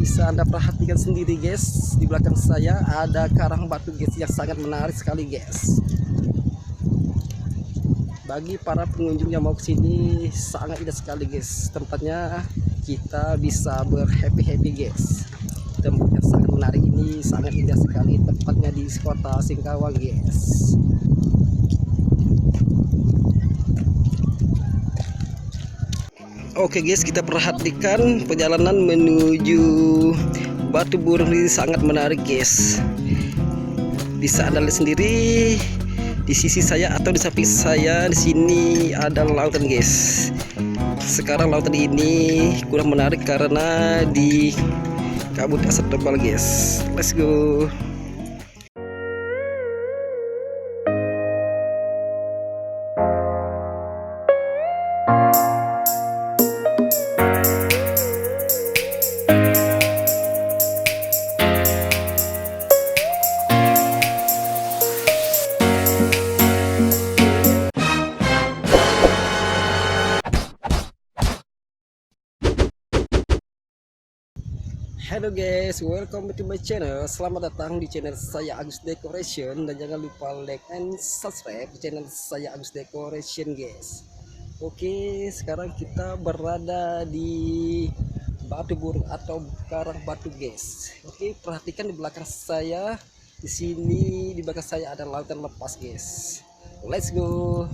Bisa Anda perhatikan sendiri guys, di belakang saya ada karang batu guys yang sangat menarik sekali guys. Bagi para pengunjung yang mau kesini sangat indah sekali guys. Tempatnya kita bisa berhappy guys. Tempat yang sangat menarik ini sangat indah sekali. Tempatnya di kota Singkawang guys. Oke guys, kita perhatikan perjalanan menuju Batu Burung ini sangat menarik guys. Bisa Anda lihat sendiri di sisi saya atau di samping saya di sini ada lautan guys. Sekarang lautan ini kurang menarik karena di kabut asap tebal guys. Let's go. Halo guys, welcome to my channel. Selamat datang di channel saya Agus Decoration, dan jangan lupa like and subscribe channel saya Agus Decoration guys. Oke, sekarang kita berada di Batu Burung atau Karang Batu guys. Oke, perhatikan di belakang saya. Di sini di belakang saya ada lautan lepas guys. Let's go.